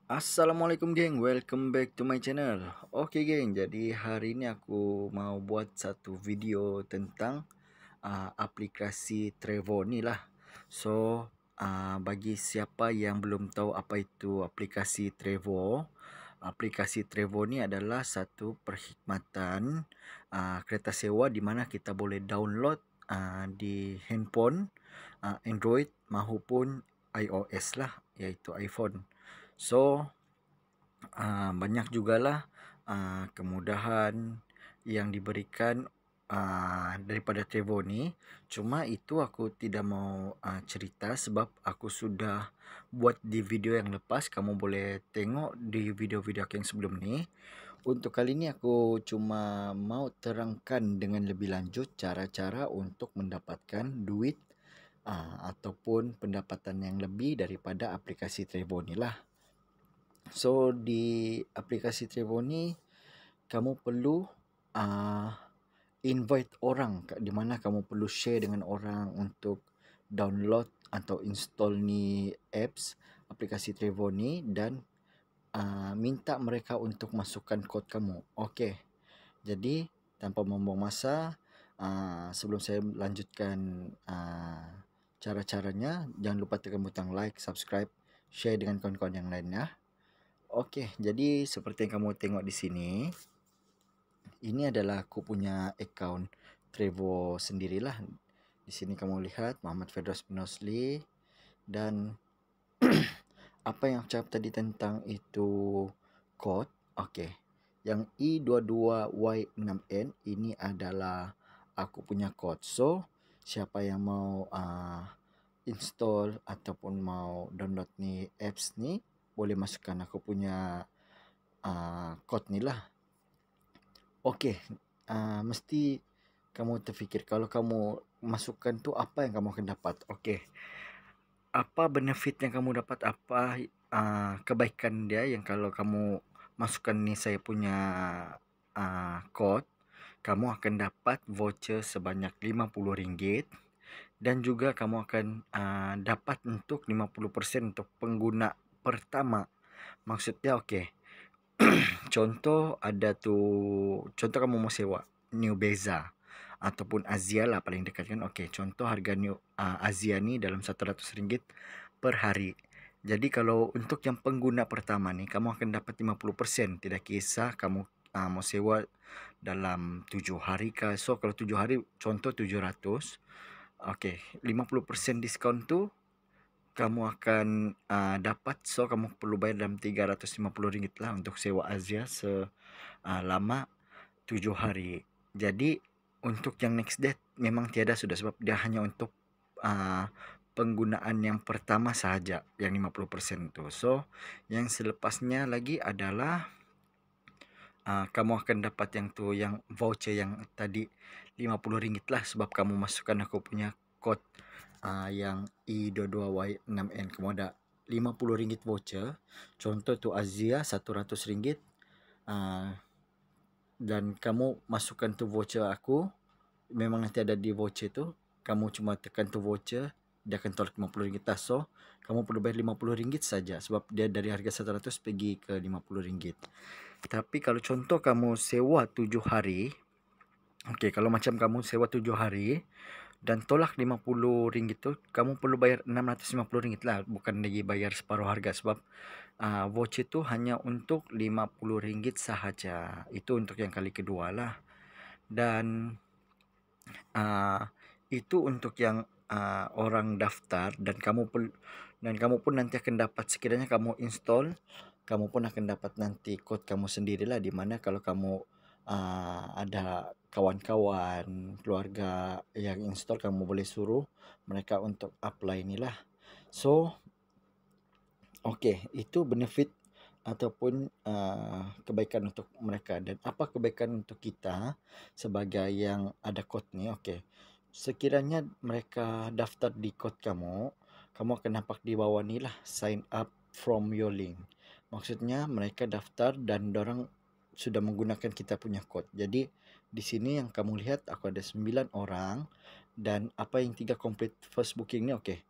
Assalamualaikum geng, welcome back to my channel. Oke geng, jadi hari ini aku mau buat satu video tentang aplikasi Trevo ni lah. So, bagi siapa yang belum tahu apa itu aplikasi Trevo ni adalah satu perkhidmatan kereta sewa di mana kita boleh download di handphone Android maupun iOS lah, iaitu iPhone. So, banyak jugalah kemudahan yang diberikan daripada Trevo ni. Cuma itu aku tidak mau cerita sebab aku sudah buat di video yang lepas. Kamu boleh tengok di video-video aku yang sebelum ni. Untuk kali ini aku cuma mau terangkan dengan lebih lanjut cara-cara untuk mendapatkan duit ataupun pendapatan yang lebih daripada aplikasi Trevo ni lah. So di aplikasi Trevo ni kamu perlu invite orang, di mana kamu perlu share dengan orang untuk download atau install ni apps aplikasi Trevo ni dan minta mereka untuk masukkan kod kamu. Okey. Jadi tanpa membuang masa, sebelum saya lanjutkan cara-caranya, jangan lupa tekan butang like, subscribe, share dengan kawan-kawan yang lain ya. Okey, jadi seperti yang kamu tengok di sini, ini adalah aku punya account Trevo sendirilah. Di sini kamu lihat Muhammad Firdaus bin Nosli dan apa yang aku cakap tadi tentang itu kod. Okey. Yang I22Y6N ini adalah aku punya kod. So, siapa yang mau install ataupun mau download ni apps ni, boleh masukkan aku punya kod ni lah. Okey, mesti kamu terfikir kalau kamu masukkan tu apa yang kamu akan dapat. Okey, apa benefit yang kamu dapat, apa kebaikan dia yang kalau kamu masukkan ni saya punya kod, kamu akan dapat voucher sebanyak RM50 dan juga kamu akan dapat untuk 50% untuk pengguna pertama. Maksudnya okey. Contoh kamu mau sewa New Beza ataupun Azia lah paling dekat kan. Okey, contoh harga New Azia ni dalam RM100 per hari. Jadi kalau untuk yang pengguna pertama ni kamu akan dapat 50%, tidak kisah kamu mau sewa dalam 7 hari kah. So kalau 7 hari contoh 700. Okey, 50% diskaun tu kamu akan dapat. So kamu perlu bayar dalam RM350 lah untuk sewa Azia selama 7 hari. Jadi untuk yang next date memang tiada sudah, sebab dia hanya untuk penggunaan yang pertama sahaja yang 50% tu. So yang selepasnya lagi adalah kamu akan dapat yang tu, yang voucher yang tadi RM50 lah, sebab kamu masukkan aku punya kod yang I22Y6N. Kamu ada RM50 voucher. Contoh tu Azia RM100. Dan kamu masukkan tu voucher aku, memang nanti ada di voucher tu. Kamu cuma tekan tu voucher, dia akan tolak RM50 lah. So kamu perlu bayar RM50 saja, sebab dia dari harga RM100 pergi ke RM50. Tapi kalau contoh kamu sewa 7 hari, okey, kalau macam kamu sewa 7 hari dan tolak RM50 tu, kamu perlu bayar RM650 lah, bukan lagi bayar separuh harga, sebab voucher tu hanya untuk RM50 sahaja. Itu untuk yang kali kedua lah. Dan itu untuk yang orang daftar, dan kamu pun nanti akan dapat, sekiranya kamu install, kamu pun akan dapat nanti kod kamu sendirilah, di mana kalau kamu ada kawan-kawan, keluarga yang install, kamu boleh suruh mereka untuk apply ni lah. So, okey, itu benefit ataupun kebaikan untuk mereka. Dan apa kebaikan untuk kita sebagai yang ada kod ni? Okey, sekiranya mereka daftar di kod kamu, kamu akan nampak di bawah ni lah, sign up from your link. Maksudnya mereka daftar dan dorang sudah menggunakan kita punya kod. Jadi di sini yang kamu lihat aku ada 9 orang, dan apa yang 3 complete first booking ni. Okey,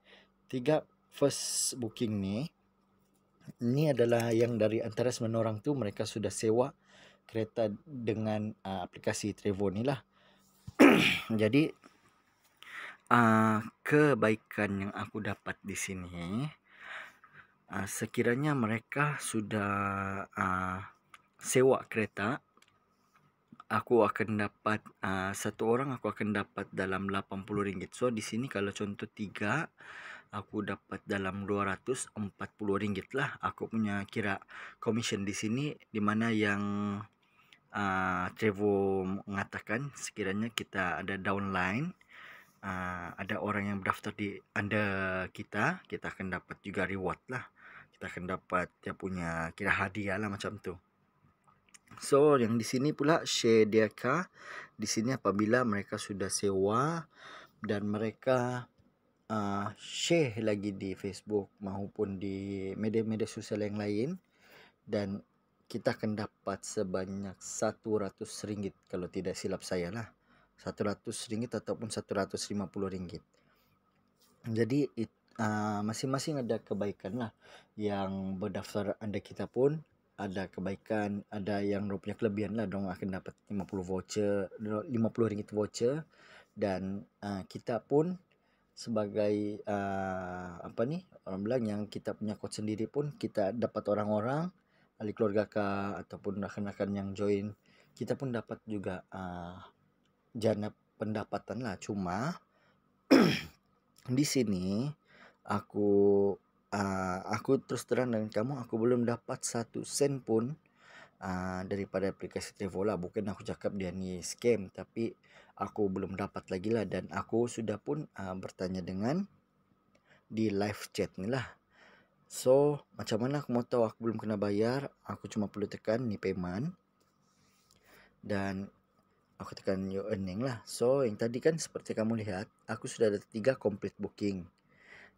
3 first booking ni Ini adalah yang dari antara 9 orang tu mereka sudah sewa kereta dengan aplikasi Trevo ni lah. Jadi kebaikan yang aku dapat di sini, sekiranya mereka sudah sewa kereta, aku akan dapat satu orang aku akan dapat dalam RM80. So di sini kalau contoh 3, aku dapat dalam RM240 lah. Aku punya kira commission di sini, di mana yang Trevo mengatakan sekiranya kita ada downline, ada orang yang berdaftar di under kita akan dapat juga reward lah. Kita akan dapat dia punya kira hadiah lah macam tu. So yang di sini pula share their car. Di sini apabila mereka sudah sewa dan mereka share lagi di Facebook maupun di media-media sosial yang lain, dan kita akan dapat sebanyak RM100 kalau tidak silap saya lah. RM100 ataupun RM150. Jadi masing-masing ada kebaikan lah. Yang berdaftar anda kita pun ada kebaikan, ada yang punya kelebihan lah, dong akan dapat RM50 voucher. Dan kita pun sebagai orang bilang yang kita punya coach sendiri pun, kita dapat orang-orang ahli keluarga kah ataupun rakan-rakan yang join, kita pun dapat juga jana pendapatan lah. Cuma di sini aku terus terang dengan kamu, aku belum dapat 1 sen pun daripada aplikasi Trevo lah. Bukan aku cakap dia ni scam, tapi aku belum dapat lagi lah. Dan aku sudah pun bertanya dengan di live chat ni lah. So macam mana aku mau tahu aku belum kena bayar? Aku cuma perlu tekan ni payment, dan aku tekan your earning lah. So yang tadi kan seperti kamu lihat, aku sudah ada 3 complete booking.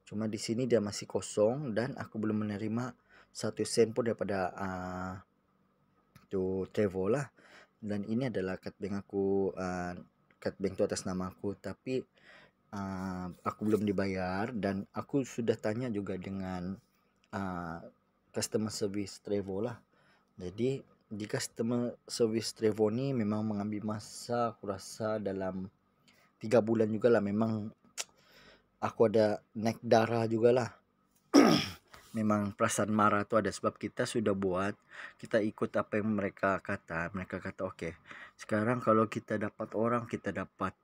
Cuma di sini dia masih kosong dan aku belum menerima 1 sen pun daripada tu Trevo lah. Dan ini adalah kad bank aku, kad bank tu atas nama aku, tapi aku belum dibayar. Dan aku sudah tanya juga dengan customer service Trevo lah. Jadi di customer service Trevo ni memang mengambil masa, aku rasa dalam 3 bulan juga lah. Memang aku ada naik darah jugalah. Memang perasaan marah tu ada, sebab kita sudah buat, kita ikut apa yang mereka kata. Mereka kata okey, sekarang kalau kita dapat orang, kita dapat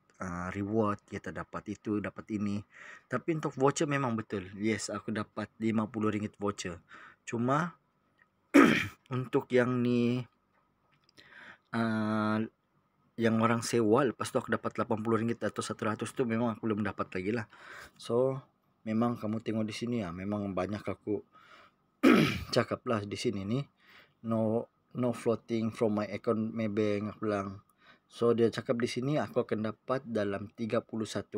reward, kita dapat itu, dapat ini. Tapi untuk voucher memang betul, yes, aku dapat RM50 voucher. Cuma untuk yang ni yang orang sewa, lepas tu aku dapat RM80 atau RM100 tu memang aku belum dapat lagi lah. So memang kamu tengok di sini ya, memang banyak aku cakap lah di sini ni, no floating from my account Maybank, aku bilang. So dia cakap di sini aku akan dapat dalam 31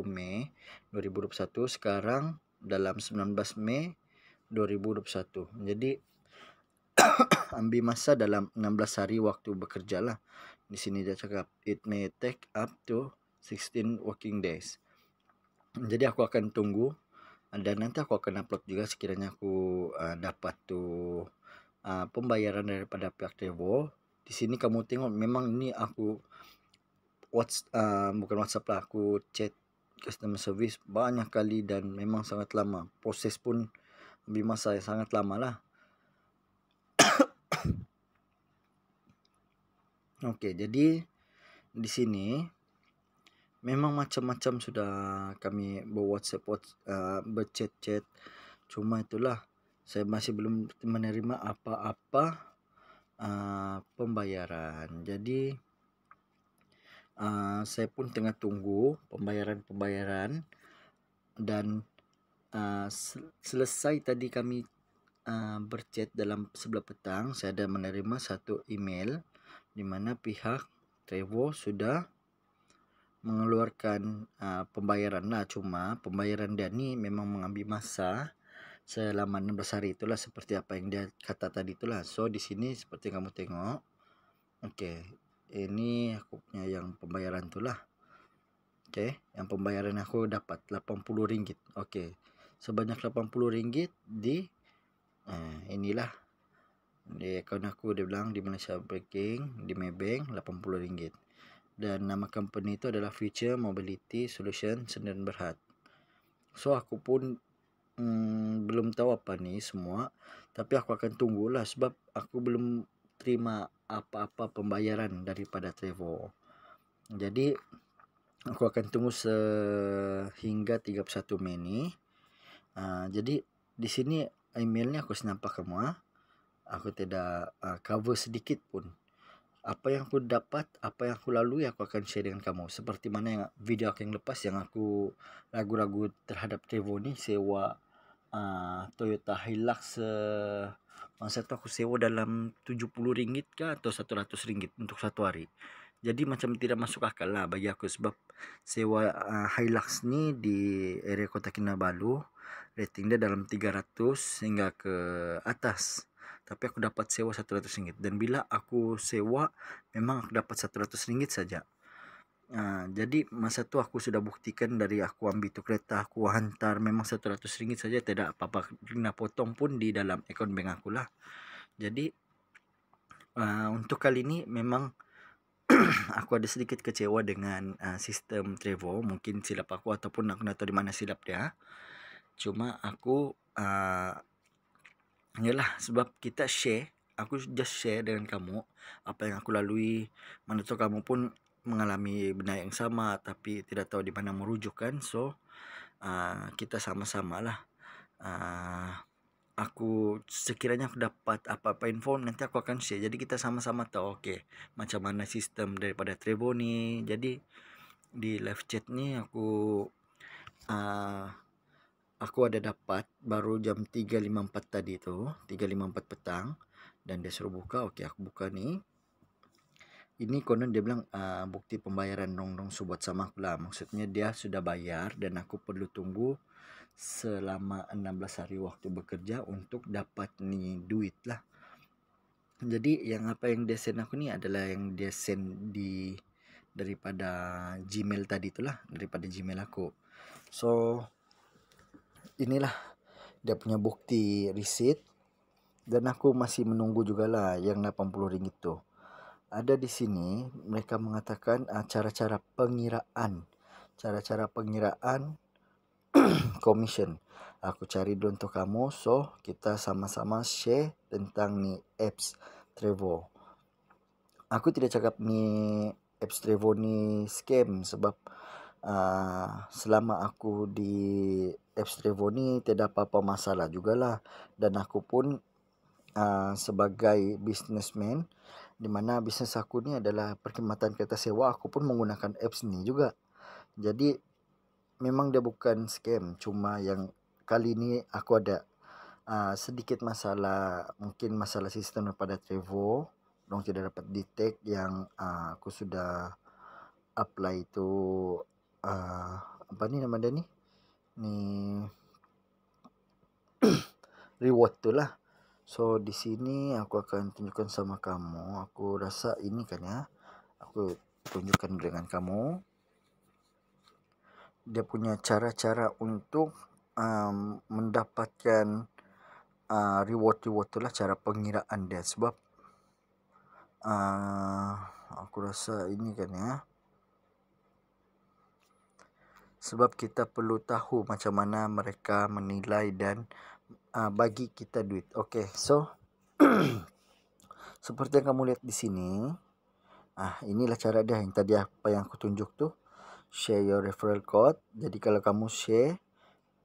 Mei 2021, sekarang dalam 19 Mei 2021. Jadi ambil masa dalam 16 hari waktu bekerja lah. Di sini dia cakap it may take up to 16 working days. Jadi aku akan tunggu, dan nanti aku akan upload juga sekiranya aku dapat tu pembayaran daripada pihak Trevo. Di sini kamu tengok memang ni aku bukan WhatsApp lah, aku chat customer service banyak kali dan memang sangat lama. Proses pun ambil masa yang sangat lama lah. Okey, jadi di sini memang macam-macam sudah kami berchat-chat. Cuma itulah, saya masih belum menerima apa-apa pembayaran. Jadi saya pun tengah tunggu pembayaran. Dan selesai tadi kami berchat dalam 11 petang, saya ada menerima satu email di mana pihak Trevo sudah mengeluarkan pembayaran lah. Cuma pembayaran dia ni memang mengambil masa selama 16 hari, itulah seperti apa yang dia kata tadi itulah. So di sini seperti kamu tengok, okey, ini aku punya yang pembayaran tu lah. Okey, yang pembayaran aku dapat RM80. Okey, sebanyak RM80 di Inilah di account aku, dia bilang di Malaysia Banking, di Maybank RM80. Dan nama company itu adalah Future Mobility Solution Sdn Bhd. So aku pun belum tahu apa nih semua, tapi aku akan tunggulah sebab aku belum terima apa-apa pembayaran daripada Trevo. Jadi aku akan tunggu sehingga 31 Mei ni. Jadi di sini emailnya aku nampak kamu. Aku tidak cover sedikit pun. Apa yang aku dapat, apa yang aku lalui, aku akan share dengan kamu. Seperti mana yang video aku yang lepas yang aku ragu-ragu terhadap Trevo ni, sewa Toyota Hilux. Masa tu aku sewa dalam RM70 kah atau RM100 untuk satu hari. Jadi macam tidak masuk akal lah bagi aku sebab sewa Hilux ni di area Kota Kinabalu rating dia dalam 300 hingga ke atas. Tapi aku dapat sewa RM100 dan bila aku sewa memang aku dapat RM100 saja. Jadi masa tu aku sudah buktikan dari aku ambil tu kereta, aku hantar memang RM100 saja, tidak apa-apa kena potong pun di dalam akaun bank aku lah. Jadi untuk kali ini memang aku ada sedikit kecewa dengan sistem Trevo. Mungkin silap aku ataupun aku tak tahu di mana silap dia. Cuma aku yalah, sebab kita share, aku just share dengan kamu apa yang aku lalui. Mana tahu kamu pun mengalami benda yang sama tapi tidak tahu di mana merujuk kan. So kita sama-sama lah. Aku sekiranya aku dapat apa-apa info nanti aku akan share. Jadi kita sama-sama tahu okey macam mana sistem daripada Trevo ni. Jadi di live chat ni aku ada dapat baru jam 3.54 tadi tu, 3.54 petang, dan dia suruh buka. Okey, aku buka ni. Ini konon dia bilang bukti pembayaran dong buat sama aku lah. Maksudnya dia sudah bayar dan aku perlu tunggu selama 16 hari waktu bekerja untuk dapat ni duit lah. Jadi yang apa yang dia send aku ni adalah yang dia send daripada Gmail tadi itulah, daripada Gmail aku. So inilah dia punya bukti receipt dan aku masih menunggu jugalah yang RM80 tu. Ada di sini mereka mengatakan cara-cara pengiraan commission. Aku cari dulu untuk kamu. So kita sama-sama share tentang ni apps Trevo. Aku tidak cakap ni apps Trevo ni scam sebab selama aku di apps Trevo ni tidak apa-apa masalah jugalah. Dan aku pun sebagai businessman, di mana bisnes aku ni adalah perkhidmatan kereta sewa, aku pun menggunakan apps ni juga. Jadi memang dia bukan scam, cuma yang kali ni aku ada sedikit masalah, mungkin masalah sistem daripada Trevo. Dong tidak dapat detect yang aku sudah apply itu apa ni nama dia ni reward tu lah. So di sini aku akan tunjukkan sama kamu. Aku rasa ini kan ya. Aku tunjukkan dengan kamu. Dia punya cara-cara untuk mendapatkan reward tu lah, cara pengiraan dia. Sebab aku rasa ini kan ya. Sebab kita perlu tahu macam mana mereka menilai dan bagi kita duit. Okay, so seperti yang kamu lihat di sini, inilah cara dia yang tadi apa yang aku tunjuk tu. Share your referral code. Jadi kalau kamu share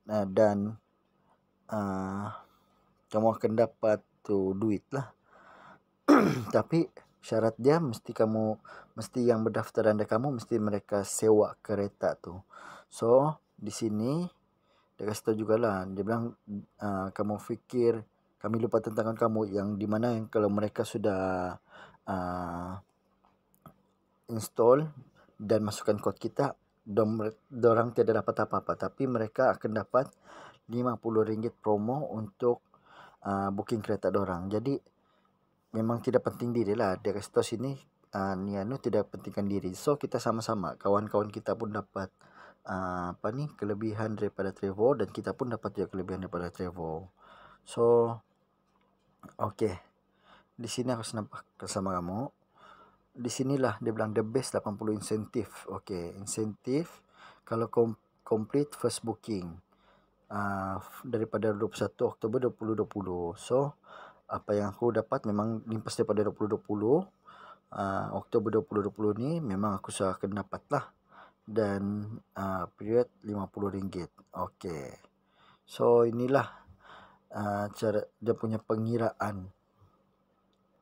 dan kamu akan dapat tu duit lah. Tapi syarat dia mesti yang berdaftar anda kamu mesti mereka sewa kereta tu. So di sini dia kasih tahu jugalah. Dia bilang kamu fikir kami lupa tentang kamu, yang dimana yang kalau mereka sudah install dan masukkan kod kita, dorang tidak dapat apa-apa, tapi mereka akan dapat RM50 promo untuk booking kereta dorang. Jadi memang tidak penting diri lah. Dia kasih tahu sini Niano tidak pentingkan diri. So kita sama-sama, kawan-kawan kita pun dapat kelebihan daripada Trevo dan kita pun dapat juga kelebihan daripada Trevo. So Oke, di sini aku nampak sama kamu. Di sinilah dia bilang the best 80 insentif. Oke, insentif kalau complete first booking daripada 21 Oktober 2020. So, apa yang aku dapat memang limpas daripada 2020. Oktober 2020 ni memang aku akan dapat lah. Dan period RM50. Oke. So, inilah cara dia punya pengiraan.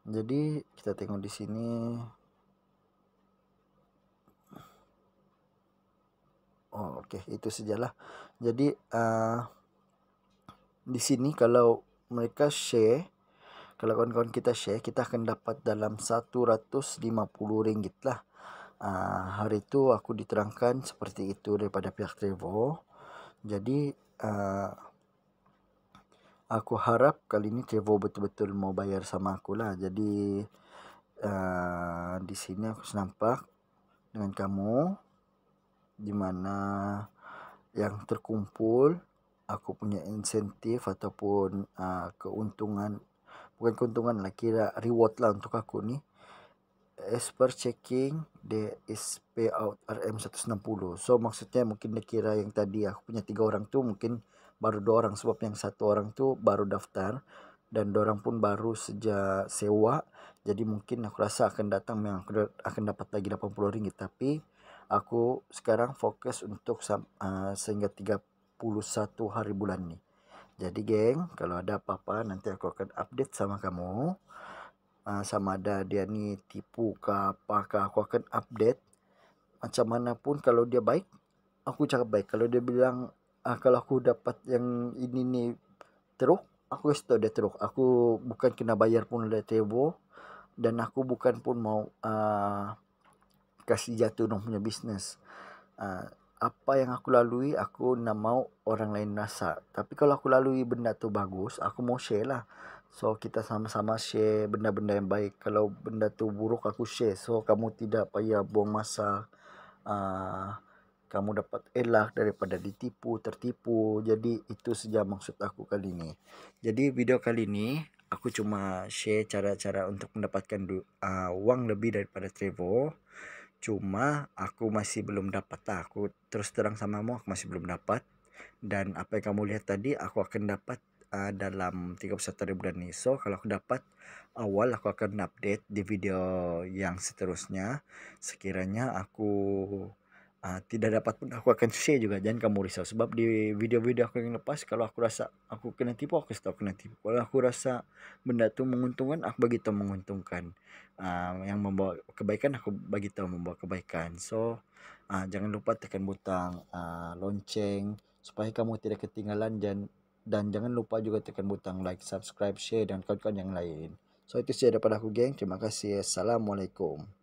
Jadi kita tengok di sini. Oh, okey, itu sajalah. Jadi di sini kalau mereka share, kalau kawan-kawan kita share, kita akan dapat dalam RM150 lah. Hari itu aku diterangkan seperti itu daripada pihak Trevo. Jadi aku harap kali ini Trevo betul-betul mau bayar sama aku lah. Jadi di sini aku nampak dengan kamu di mana yang terkumpul aku punya insentif ataupun keuntungan, bukan keuntungan lah, kira reward lah untuk aku ni. As per checking, there is payout RM160. So maksudnya mungkin dia kira yang tadi aku punya 3 orang tu mungkin baru 2 orang, sebab yang 1 orang tu baru daftar dan 2 orang pun baru sejak sewa. Jadi mungkin aku rasa akan datang memang aku akan dapat lagi RM80, tapi aku sekarang fokus untuk sehingga 31 hari bulan ni. Jadi geng, kalau ada apa-apa nanti aku akan update sama kamu. Sama ada dia ni tipu ke apakah, aku akan update. Macam mana pun kalau dia baik, aku cakap baik. Kalau dia bilang kalau aku dapat yang ini ni teruk, aku kasih tahu dia teruk. Aku bukan kena bayar pun oleh Trevo, dan aku bukan pun mau kasih jatuh dong punya bisnes. Apa yang aku lalui, aku nak mau orang lain rasa. Tapi kalau aku lalui benda tu bagus, aku mau share lah. So kita sama-sama share benda-benda yang baik. Kalau benda tu buruk, aku share. So kamu tidak payah buang masa. Kamu dapat elak daripada ditipu, tertipu. Jadi itu saja maksud aku kali ini. Jadi video kali ini aku cuma share cara-cara untuk mendapatkan wang lebih daripada Trevo. Cuma aku masih belum dapat lah. Aku terus terang samamu, aku masih belum dapat. Dan apa yang kamu lihat tadi, aku akan dapat dalam 31 hari bulan ini. So, kalau aku dapat awal, aku akan update di video yang seterusnya. Sekiranya aku tidak dapat pun, aku akan share juga. Jangan kamu risau. Sebab di video-video aku yang lepas, kalau aku rasa aku kena tipu, aku kasih tahu kena tipu. Kalau aku rasa benda tu menguntungkan, aku bagi tahu menguntungkan. Yang membawa kebaikan, aku bagi tahu membawa kebaikan. So, jangan lupa tekan butang lonceng supaya kamu tidak ketinggalan, dan jangan lupa juga tekan butang like, subscribe, share dan kawan-kawan yang lain. So itu saja daripada aku geng. Terima kasih. Assalamualaikum.